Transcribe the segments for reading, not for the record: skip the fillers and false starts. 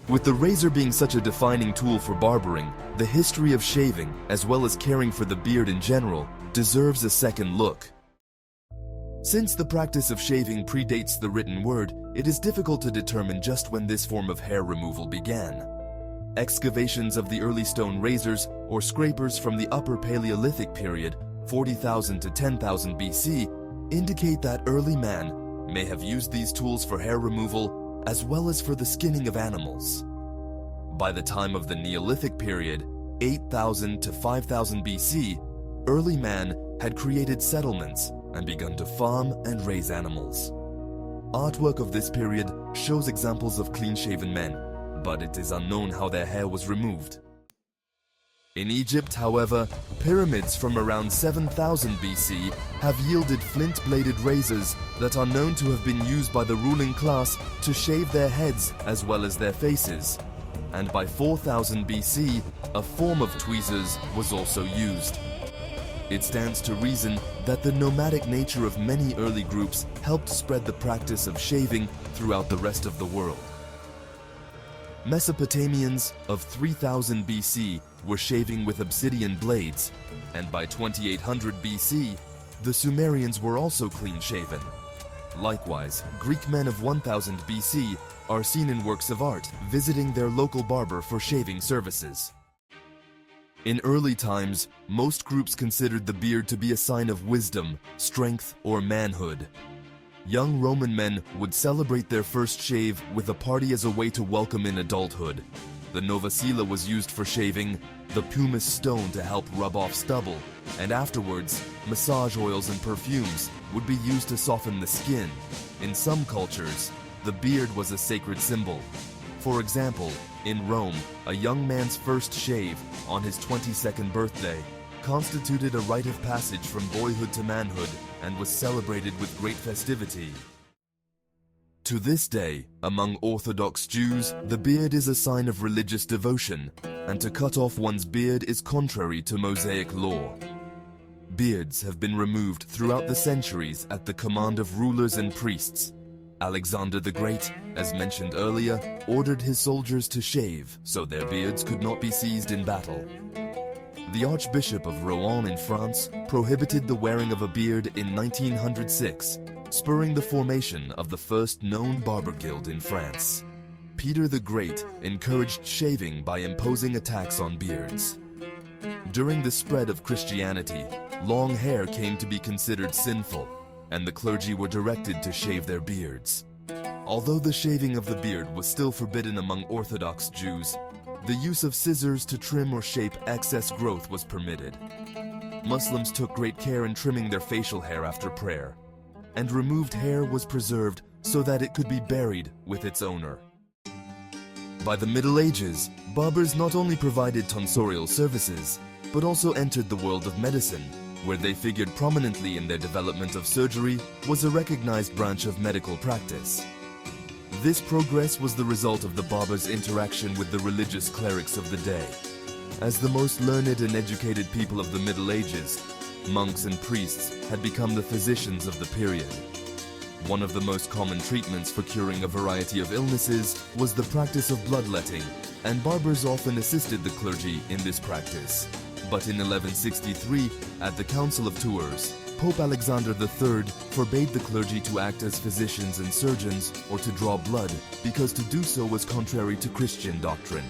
With the razor being such a defining tool for barbering, the history of shaving, as well as caring for the beard in general, deserves a second look. Since the practice of shaving predates the written word, it is difficult to determine just when this form of hair removal began. Excavations of the early stone razors or scrapers from the Upper Paleolithic period, 40,000 to 10,000 BC, indicate that early man may have used these tools for hair removal as well as for the skinning of animals. By the time of the Neolithic period, 8,000 to 5,000 BC, early man had created settlements and begun to farm and raise animals. Artwork of this period shows examples of clean-shaven men, but it is unknown how their hair was removed. In Egypt, however, pyramids from around 7000 BC have yielded flint-bladed razors that are known to have been used by the ruling class to shave their heads as well as their faces. And by 4000 BC, a form of tweezers was also used. It stands to reason that the nomadic nature of many early groups helped spread the practice of shaving throughout the rest of the world. Mesopotamians of 3000 BC were shaving with obsidian blades, and by 2800 BC, the Sumerians were also clean-shaven. Likewise, Greek men of 1000 BC are seen in works of art visiting their local barber for shaving services. In early times, most groups considered the beard to be a sign of wisdom, strength, or manhood. Young Roman men would celebrate their first shave with a party as a way to welcome in adulthood. The novacilla was used for shaving, the pumice stone to help rub off stubble, and afterwards, massage oils and perfumes would be used to soften the skin. In some cultures, the beard was a sacred symbol. For example, in Rome, a young man's first shave on his 22nd birthday constituted a rite of passage from boyhood to manhood and was celebrated with great festivity. To this day, among Orthodox Jews, the beard is a sign of religious devotion, and to cut off one's beard is contrary to Mosaic law. Beards have been removed throughout the centuries at the command of rulers and priests. Alexander the Great, as mentioned earlier, ordered his soldiers to shave so their beards could not be seized in battle. The Archbishop of Rouen in France prohibited the wearing of a beard in 1906, spurring the formation of the first known barber guild in France. Peter the Great encouraged shaving by imposing a tax on beards. During the spread of Christianity, long hair came to be considered sinful, and the clergy were directed to shave their beards. Although the shaving of the beard was still forbidden among Orthodox Jews, the use of scissors to trim or shape excess growth was permitted. Muslims took great care in trimming their facial hair after prayer, and removed hair was preserved so that it could be buried with its owner. By the Middle Ages, barbers not only provided tonsorial services, but also entered the world of medicine, where they figured prominently in their development of surgery was a recognized branch of medical practice. This progress was the result of the barber's interaction with the religious clerics of the day. As the most learned and educated people of the Middle Ages, monks and priests had become the physicians of the period. One of the most common treatments for curing a variety of illnesses was the practice of bloodletting, and barbers often assisted the clergy in this practice. But in 1163, at the Council of Tours, Pope Alexander III forbade the clergy to act as physicians and surgeons or to draw blood because to do so was contrary to Christian doctrine.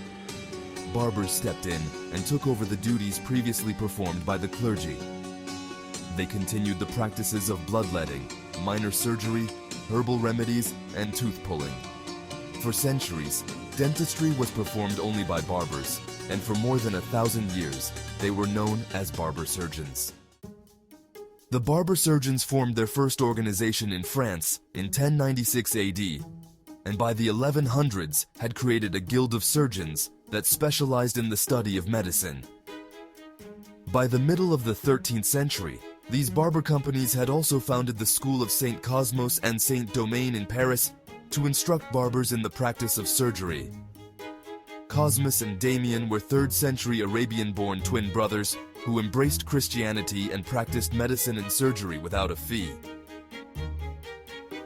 Barbers stepped in and took over the duties previously performed by the clergy. They continued the practices of bloodletting, minor surgery, herbal remedies, and tooth pulling. For centuries, dentistry was performed only by barbers, and for more than 1,000 years, they were known as barber surgeons. The barber surgeons formed their first organization in France in 1096 AD, and by the 1100s had created a guild of surgeons that specialized in the study of medicine. By the middle of the 13th century, these barber companies had also founded the School of Saint Cosmos and Saint Domain in Paris to instruct barbers in the practice of surgery. Cosmas and Damien were 3rd century Arabian-born twin brothers who embraced Christianity and practiced medicine and surgery without a fee.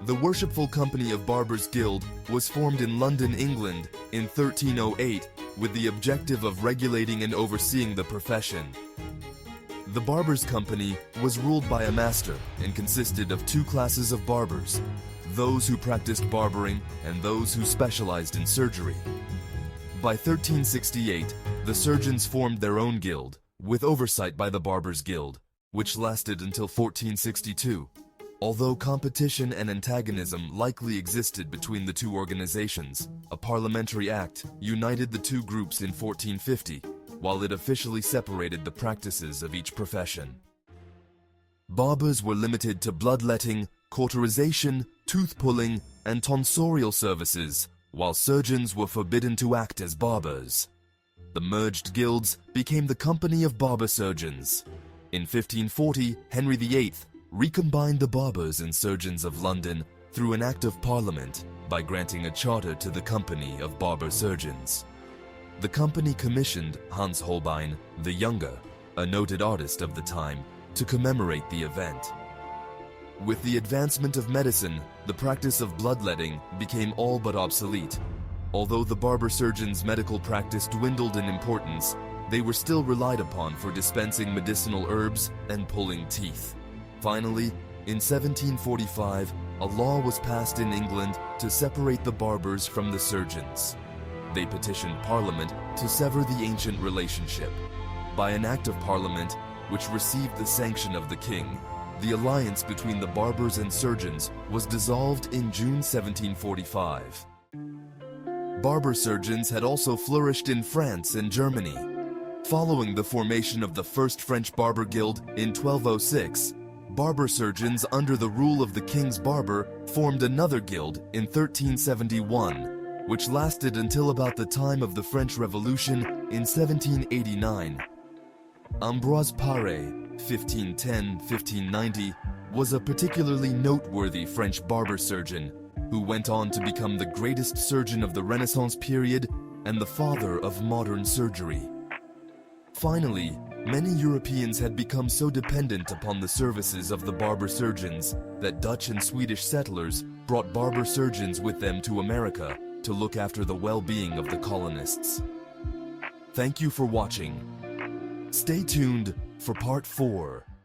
The Worshipful Company of Barbers Guild was formed in London, England in 1308 with the objective of regulating and overseeing the profession. The Barbers' Company was ruled by a master and consisted of two classes of barbers, those who practiced barbering and those who specialized in surgery. By 1368, the surgeons formed their own guild, with oversight by the Barbers' Guild, which lasted until 1462. Although competition and antagonism likely existed between the two organizations, a parliamentary act united the two groups in 1450, while it officially separated the practices of each profession. Barbers were limited to bloodletting, cauterization, tooth-pulling, and tonsorial services, while surgeons were forbidden to act as barbers. The merged guilds became the Company of Barber Surgeons. In 1540, Henry VIII recombined the barbers and surgeons of London through an Act of Parliament by granting a charter to the Company of Barber Surgeons. The company commissioned Hans Holbein the Younger, a noted artist of the time, to commemorate the event. With the advancement of medicine, the practice of bloodletting became all but obsolete. Although the barber surgeon's medical practice dwindled in importance, they were still relied upon for dispensing medicinal herbs and pulling teeth. Finally, in 1745, a law was passed in England to separate the barbers from the surgeons. They petitioned Parliament to sever the ancient relationship. By an Act of Parliament, which received the sanction of the King, the alliance between the barbers and surgeons was dissolved in June 1745. Barber surgeons had also flourished in France and Germany. Following the formation of the first French Barber Guild in 1206, barber surgeons under the rule of the King's Barber formed another guild in 1371, which lasted until about the time of the French Revolution in 1789. Ambroise Paré, 1510-1590, was a particularly noteworthy French barber surgeon who went on to become the greatest surgeon of the Renaissance period and the father of modern surgery. Finally, many Europeans had become so dependent upon the services of the barber surgeons that Dutch and Swedish settlers brought barber surgeons with them to America to look after the well-being of the colonists. Thank you for watching. Stay tuned for Part 4.